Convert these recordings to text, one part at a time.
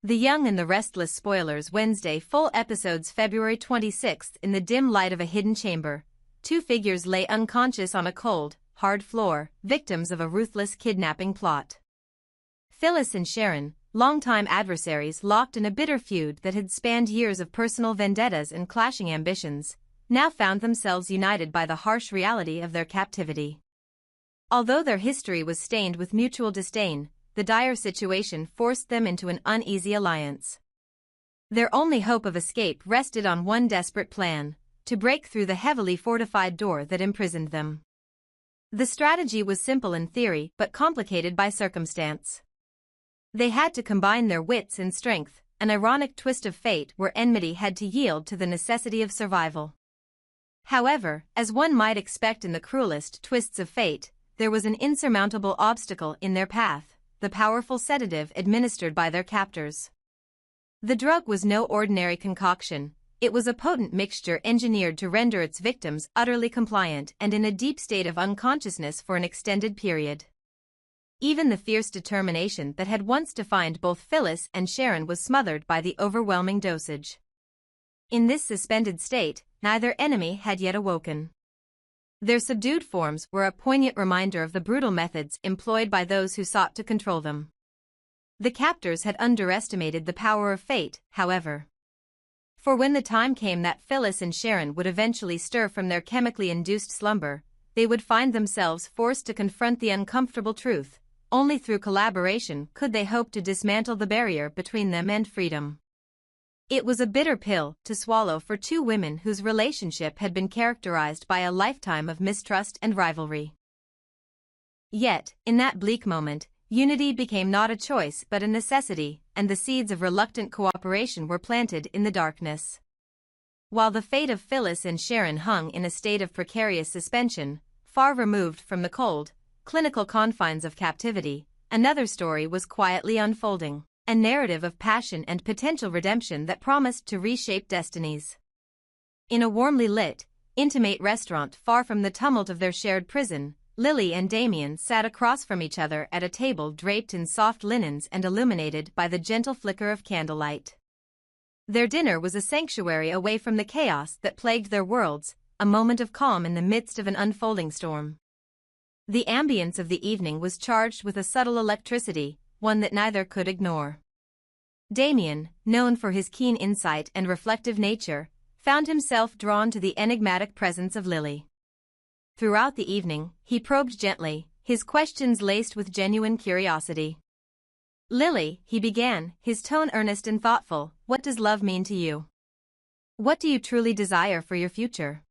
The Young and the Restless. Spoilers. Wednesday. Full episodes. February 26th. In the dim light of a hidden chamber, two figures lay unconscious on a cold, hard floor, victims of a ruthless kidnapping plot. Phyllis and Sharon, longtime adversaries locked in a bitter feud that had spanned years of personal vendettas and clashing ambitions, now found themselves united by the harsh reality of their captivity. Although their history was stained with mutual disdain, the dire situation forced them into an uneasy alliance. Their only hope of escape rested on one desperate plan: to break through the heavily fortified door that imprisoned them. The strategy was simple in theory but complicated by circumstance. They had to combine their wits and strength, an ironic twist of fate where enmity had to yield to the necessity of survival. However, as one might expect in the cruelest twists of fate, there was an insurmountable obstacle in their path: the powerful sedative administered by their captors. The drug was no ordinary concoction. It was a potent mixture engineered to render its victims utterly compliant and in a deep state of unconsciousness for an extended period. Even the fierce determination that had once defined both Phyllis and Sharon was smothered by the overwhelming dosage. In this suspended state, neither enemy had yet awoken. Their subdued forms were a poignant reminder of the brutal methods employed by those who sought to control them. The captors had underestimated the power of fate, however. For when the time came that Phyllis and Sharon would eventually stir from their chemically induced slumber, they would find themselves forced to confront the uncomfortable truth: only through collaboration could they hope to dismantle the barrier between them and freedom. It was a bitter pill to swallow for two women whose relationship had been characterized by a lifetime of mistrust and rivalry. Yet, in that bleak moment, unity became not a choice but a necessity, and the seeds of reluctant cooperation were planted in the darkness. While the fate of Phyllis and Sharon hung in a state of precarious suspension, far removed from the cold, clinical confines of captivity, another story was quietly unfolding: a narrative of passion and potential redemption that promised to reshape destinies. In a warmly lit, intimate restaurant far from the tumult of their shared prison, Lily and Damian sat across from each other at a table draped in soft linens and illuminated by the gentle flicker of candlelight. Their dinner was a sanctuary away from the chaos that plagued their worlds, a moment of calm in the midst of an unfolding storm. The ambience of the evening was charged with a subtle electricity, one that neither could ignore. Damian, known for his keen insight and reflective nature, found himself drawn to the enigmatic presence of Lily. Throughout the evening, he probed gently, his questions laced with genuine curiosity. "Lily," he began, his tone earnest and thoughtful, "what does love mean to you? What do you truly desire for your future?"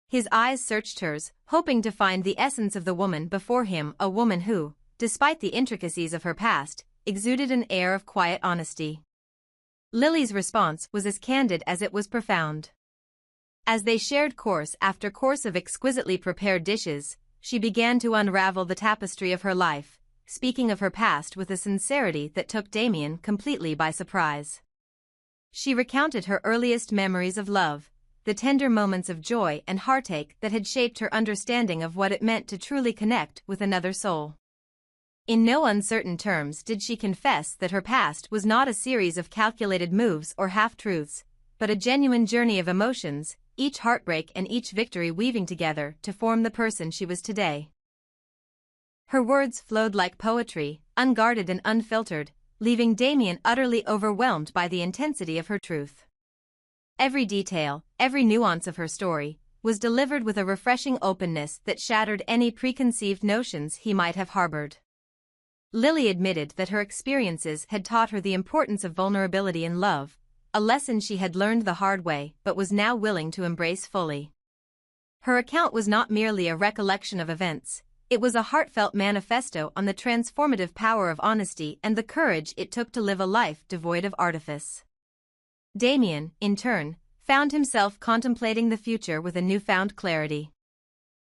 His eyes searched hers, hoping to find the essence of the woman before him, a woman who, despite the intricacies of her past, exuded an air of quiet honesty. Lily's response was as candid as it was profound. As they shared course after course of exquisitely prepared dishes, she began to unravel the tapestry of her life, speaking of her past with a sincerity that took Damian completely by surprise. She recounted her earliest memories of love, the tender moments of joy and heartache that had shaped her understanding of what it meant to truly connect with another soul. In no uncertain terms did she confess that her past was not a series of calculated moves or half-truths, but a genuine journey of emotions, each heartbreak and each victory weaving together to form the person she was today. Her words flowed like poetry, unguarded and unfiltered, leaving Damian utterly overwhelmed by the intensity of her truth. Every detail, every nuance of her story, was delivered with a refreshing openness that shattered any preconceived notions he might have harbored. Lily admitted that her experiences had taught her the importance of vulnerability in love, a lesson she had learned the hard way but was now willing to embrace fully. Her account was not merely a recollection of events, it was a heartfelt manifesto on the transformative power of honesty and the courage it took to live a life devoid of artifice. Damian, in turn, found himself contemplating the future with a newfound clarity.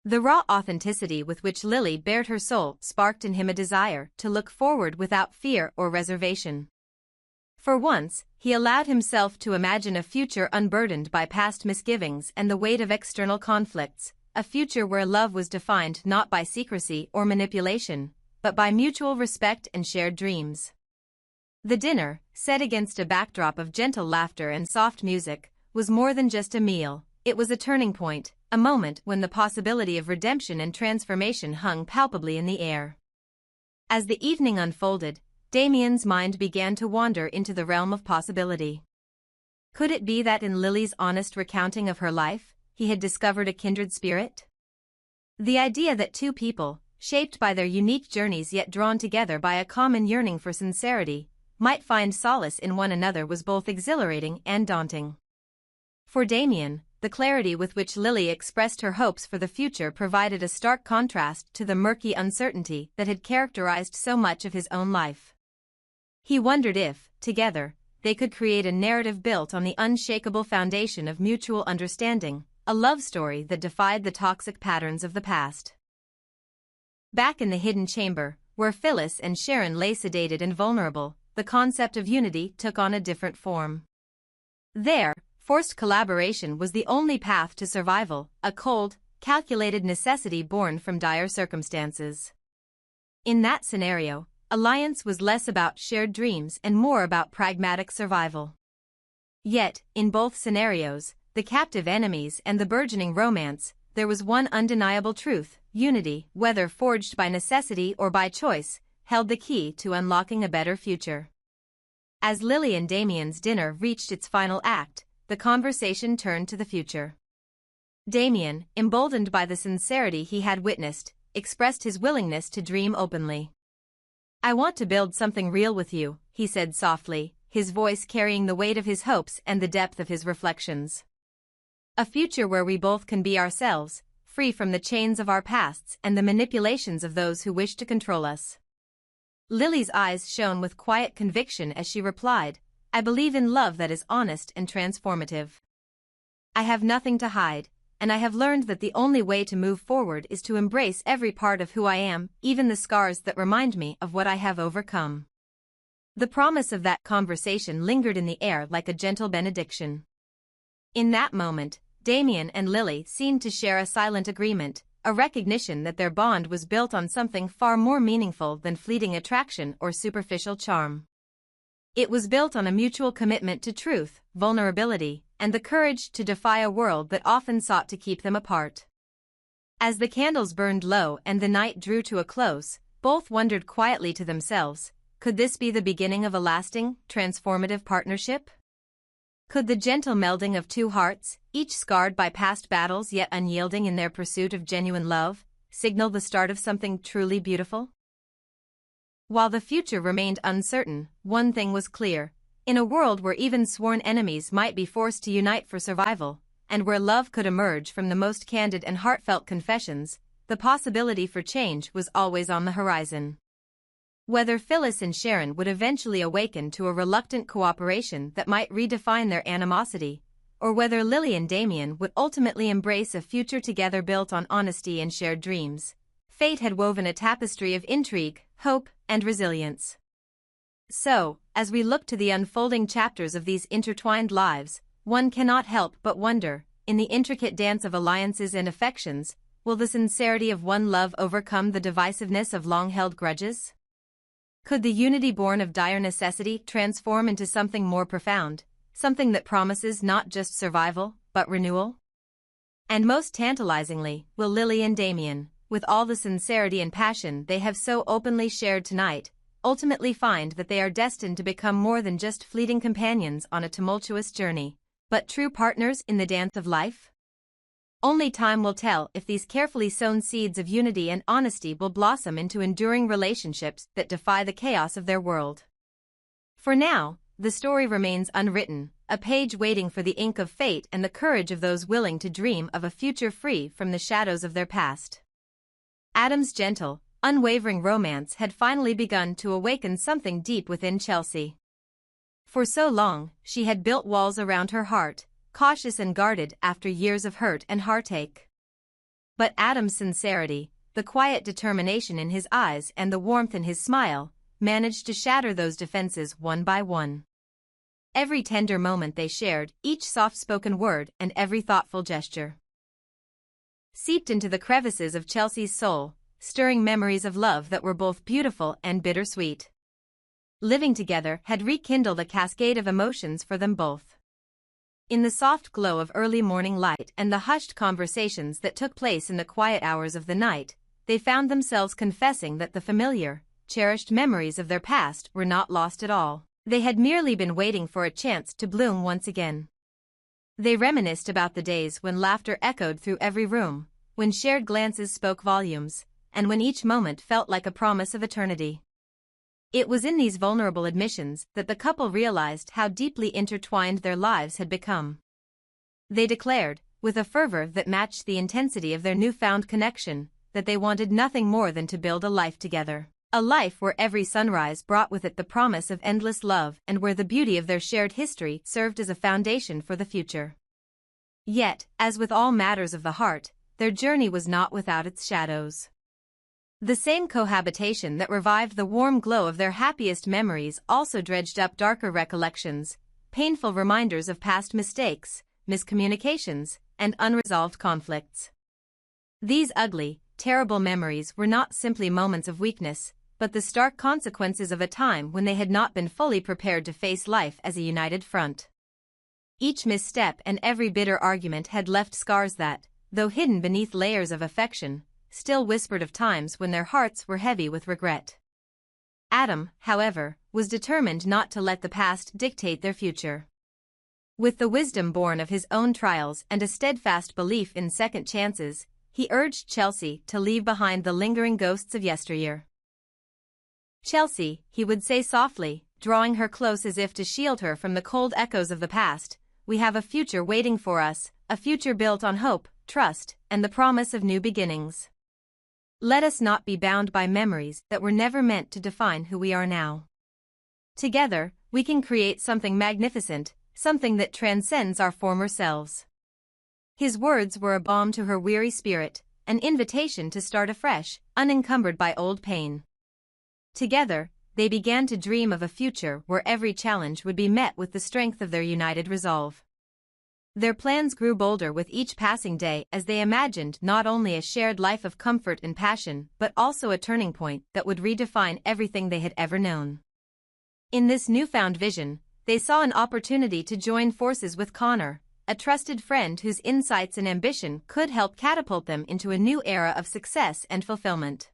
The raw authenticity with which Lily bared her soul sparked in him a desire to look forward without fear or reservation. For once, he allowed himself to imagine a future unburdened by past misgivings and the weight of external conflicts, a future where love was defined not by secrecy or manipulation, but by mutual respect and shared dreams. The dinner, set against a backdrop of gentle laughter and soft music, was more than just a meal. It was a turning point, a moment when the possibility of redemption and transformation hung palpably in the air. As the evening unfolded, Damian's mind began to wander into the realm of possibility. Could it be that in Lily's honest recounting of her life, he had discovered a kindred spirit? The idea that two people, shaped by their unique journeys yet drawn together by a common yearning for sincerity, might find solace in one another was both exhilarating and daunting. For Damian, the clarity with which Lily expressed her hopes for the future provided a stark contrast to the murky uncertainty that had characterized so much of his own life. He wondered if, together, they could create a narrative built on the unshakable foundation of mutual understanding, a love story that defied the toxic patterns of the past. Back in the hidden chamber, where Phyllis and Sharon lay sedated and vulnerable, the concept of unity took on a different form. There, forced collaboration was the only path to survival, a cold, calculated necessity born from dire circumstances. In that scenario, alliance was less about shared dreams and more about pragmatic survival. Yet, in both scenarios, the captive enemies and the burgeoning romance, there was one undeniable truth: unity, whether forged by necessity or by choice, held the key to unlocking a better future. As Lily and Damian's dinner reached its final act, the conversation turned to the future. Damian, emboldened by the sincerity he had witnessed, expressed his willingness to dream openly. "I want to build something real with you," he said softly, his voice carrying the weight of his hopes and the depth of his reflections. "A future where we both can be ourselves, free from the chains of our pasts and the manipulations of those who wish to control us." Lily's eyes shone with quiet conviction as she replied, "I believe in love that is honest and transformative. I have nothing to hide, and I have learned that the only way to move forward is to embrace every part of who I am, even the scars that remind me of what I have overcome." The promise of that conversation lingered in the air like a gentle benediction. In that moment, Damian and Lily seemed to share a silent agreement, a recognition that their bond was built on something far more meaningful than fleeting attraction or superficial charm. It was built on a mutual commitment to truth, vulnerability, and the courage to defy a world that often sought to keep them apart. As the candles burned low and the night drew to a close, both wondered quietly to themselves, could this be the beginning of a lasting, transformative partnership? Could the gentle melding of two hearts, each scarred by past battles yet unyielding in their pursuit of genuine love, signal the start of something truly beautiful? While the future remained uncertain, one thing was clear: in a world where even sworn enemies might be forced to unite for survival, and where love could emerge from the most candid and heartfelt confessions, the possibility for change was always on the horizon. Whether Phyllis and Sharon would eventually awaken to a reluctant cooperation that might redefine their animosity, or whether Lily and Damian would ultimately embrace a future together built on honesty and shared dreams, fate had woven a tapestry of intrigue, hope, and resilience. So, as we look to the unfolding chapters of these intertwined lives, one cannot help but wonder, in the intricate dance of alliances and affections, will the sincerity of one love overcome the divisiveness of long-held grudges? Could the unity born of dire necessity transform into something more profound, something that promises not just survival, but renewal? And most tantalizingly, will Lily and Damian, with all the sincerity and passion they have so openly shared tonight, ultimately find that they are destined to become more than just fleeting companions on a tumultuous journey, but true partners in the dance of life? Only time will tell if these carefully sown seeds of unity and honesty will blossom into enduring relationships that defy the chaos of their world. For now, the story remains unwritten, a page waiting for the ink of fate and the courage of those willing to dream of a future free from the shadows of their past. Adam's gentle, unwavering romance had finally begun to awaken something deep within Chelsea. For so long, she had built walls around her heart, cautious and guarded after years of hurt and heartache. But Adam's sincerity, the quiet determination in his eyes and the warmth in his smile, managed to shatter those defenses one by one. Every tender moment they shared, each soft-spoken word and every thoughtful gesture, seeped into the crevices of Chelsea's soul, stirring memories of love that were both beautiful and bittersweet. Living together had rekindled a cascade of emotions for them both. In the soft glow of early morning light and the hushed conversations that took place in the quiet hours of the night, they found themselves confessing that the familiar, cherished memories of their past were not lost at all. They had merely been waiting for a chance to bloom once again. They reminisced about the days when laughter echoed through every room, when shared glances spoke volumes, and when each moment felt like a promise of eternity. It was in these vulnerable admissions that the couple realized how deeply intertwined their lives had become. They declared, with a fervor that matched the intensity of their newfound connection, that they wanted nothing more than to build a life together. A life where every sunrise brought with it the promise of endless love and where the beauty of their shared history served as a foundation for the future. Yet, as with all matters of the heart, their journey was not without its shadows. The same cohabitation that revived the warm glow of their happiest memories also dredged up darker recollections, painful reminders of past mistakes, miscommunications, and unresolved conflicts. These ugly, terrible memories were not simply moments of weakness, but the stark consequences of a time when they had not been fully prepared to face life as a united front. Each misstep and every bitter argument had left scars that, though hidden beneath layers of affection, still whispered of times when their hearts were heavy with regret. Adam, however, was determined not to let the past dictate their future. With the wisdom born of his own trials and a steadfast belief in second chances, he urged Chelsea to leave behind the lingering ghosts of yesteryear. "Chelsea," he would say softly, drawing her close as if to shield her from the cold echoes of the past, "we have a future waiting for us, a future built on hope, trust, and the promise of new beginnings. Let us not be bound by memories that were never meant to define who we are now. Together, we can create something magnificent, something that transcends our former selves." His words were a balm to her weary spirit, an invitation to start afresh, unencumbered by old pain. Together, they began to dream of a future where every challenge would be met with the strength of their united resolve. Their plans grew bolder with each passing day as they imagined not only a shared life of comfort and passion but also a turning point that would redefine everything they had ever known. In this newfound vision, they saw an opportunity to join forces with Connor, a trusted friend whose insights and ambition could help catapult them into a new era of success and fulfillment.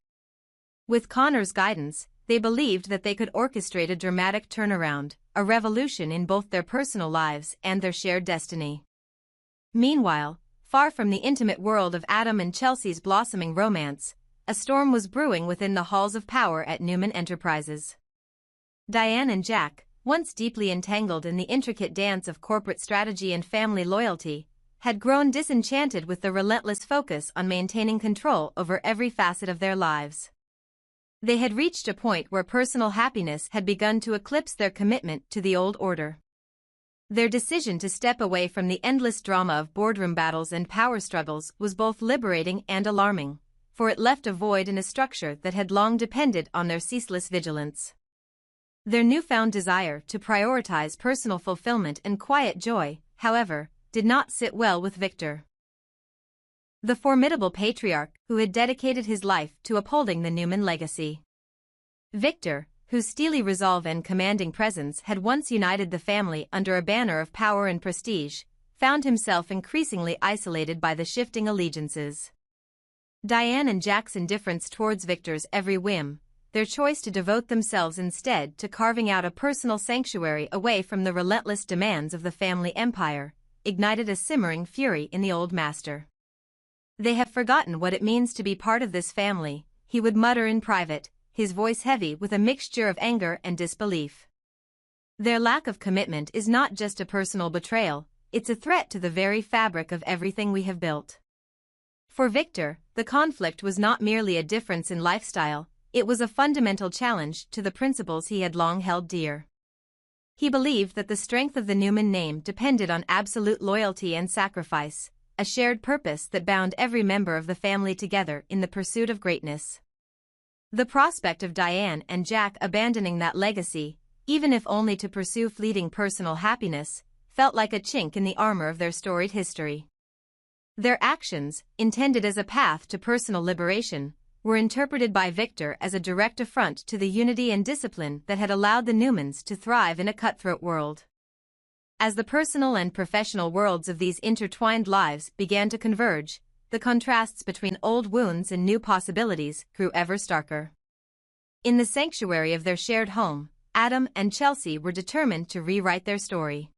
With Connor's guidance, they believed that they could orchestrate a dramatic turnaround, a revolution in both their personal lives and their shared destiny. Meanwhile, far from the intimate world of Adam and Chelsea's blossoming romance, a storm was brewing within the halls of power at Newman Enterprises. Diane and Jack, once deeply entangled in the intricate dance of corporate strategy and family loyalty, had grown disenchanted with the relentless focus on maintaining control over every facet of their lives. They had reached a point where personal happiness had begun to eclipse their commitment to the old order. Their decision to step away from the endless drama of boardroom battles and power struggles was both liberating and alarming, for it left a void in a structure that had long depended on their ceaseless vigilance. Their newfound desire to prioritize personal fulfillment and quiet joy, however, did not sit well with Victor. The formidable patriarch who had dedicated his life to upholding the Newman legacy. Victor, whose steely resolve and commanding presence had once united the family under a banner of power and prestige, found himself increasingly isolated by the shifting allegiances. Diane and Jack's indifference towards Victor's every whim, their choice to devote themselves instead to carving out a personal sanctuary away from the relentless demands of the family empire, ignited a simmering fury in the old master. "They have forgotten what it means to be part of this family," he would mutter in private, his voice heavy with a mixture of anger and disbelief. "Their lack of commitment is not just a personal betrayal, it's a threat to the very fabric of everything we have built." For Victor, the conflict was not merely a difference in lifestyle, it was a fundamental challenge to the principles he had long held dear. He believed that the strength of the Newman name depended on absolute loyalty and sacrifice, a shared purpose that bound every member of the family together in the pursuit of greatness. The prospect of Diane and Jack abandoning that legacy, even if only to pursue fleeting personal happiness, felt like a chink in the armor of their storied history. Their actions, intended as a path to personal liberation, were interpreted by Victor as a direct affront to the unity and discipline that had allowed the Newmans to thrive in a cutthroat world. As the personal and professional worlds of these intertwined lives began to converge, the contrasts between old wounds and new possibilities grew ever starker. In the sanctuary of their shared home, Adam and Chelsea were determined to rewrite their story.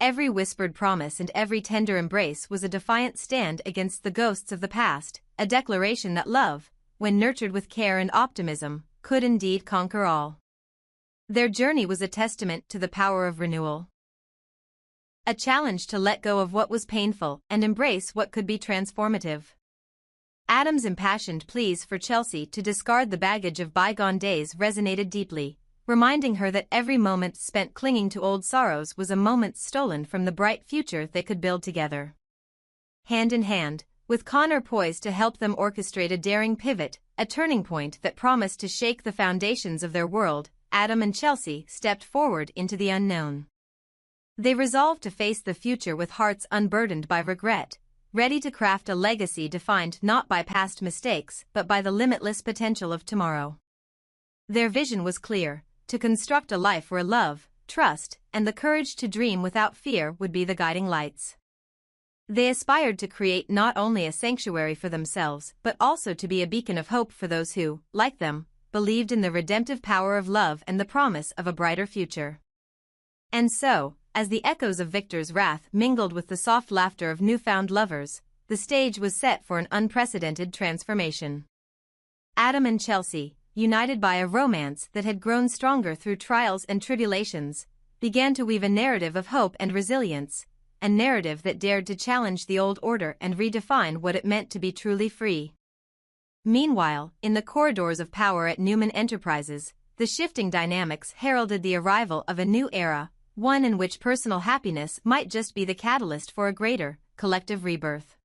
Every whispered promise and every tender embrace was a defiant stand against the ghosts of the past, a declaration that love, when nurtured with care and optimism, could indeed conquer all. Their journey was a testament to the power of renewal. A challenge to let go of what was painful and embrace what could be transformative. Adam's impassioned pleas for Chelsea to discard the baggage of bygone days resonated deeply, reminding her that every moment spent clinging to old sorrows was a moment stolen from the bright future they could build together. Hand in hand, with Connor poised to help them orchestrate a daring pivot, a turning point that promised to shake the foundations of their world, Adam and Chelsea stepped forward into the unknown. They resolved to face the future with hearts unburdened by regret, ready to craft a legacy defined not by past mistakes but by the limitless potential of tomorrow. Their vision was clear: to construct a life where love, trust, and the courage to dream without fear would be the guiding lights. They aspired to create not only a sanctuary for themselves but also to be a beacon of hope for those who, like them, believed in the redemptive power of love and the promise of a brighter future. And so, as the echoes of Victor's wrath mingled with the soft laughter of newfound lovers, the stage was set for an unprecedented transformation. Adam and Chelsea, united by a romance that had grown stronger through trials and tribulations, began to weave a narrative of hope and resilience, a narrative that dared to challenge the old order and redefine what it meant to be truly free. Meanwhile, in the corridors of power at Newman Enterprises, the shifting dynamics heralded the arrival of a new era, one in which personal happiness might just be the catalyst for a greater, collective rebirth.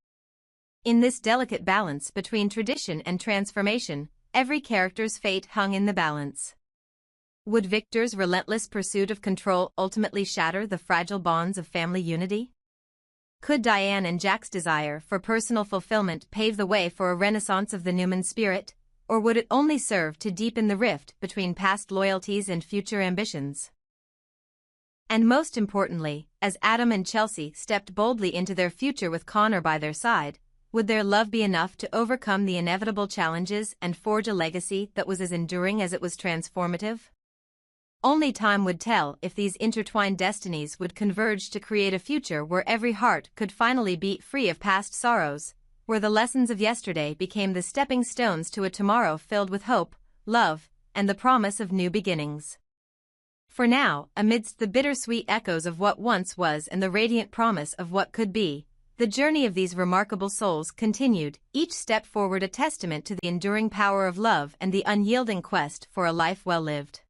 In this delicate balance between tradition and transformation, every character's fate hung in the balance. Would Victor's relentless pursuit of control ultimately shatter the fragile bonds of family unity? Could Diane and Jack's desire for personal fulfillment pave the way for a renaissance of the Newman spirit, or would it only serve to deepen the rift between past loyalties and future ambitions? And most importantly, as Adam and Chelsea stepped boldly into their future with Connor by their side, would their love be enough to overcome the inevitable challenges and forge a legacy that was as enduring as it was transformative? Only time would tell if these intertwined destinies would converge to create a future where every heart could finally beat free of past sorrows, where the lessons of yesterday became the stepping stones to a tomorrow filled with hope, love, and the promise of new beginnings. For now, amidst the bittersweet echoes of what once was and the radiant promise of what could be, the journey of these remarkable souls continued, each step forward a testament to the enduring power of love and the unyielding quest for a life well lived.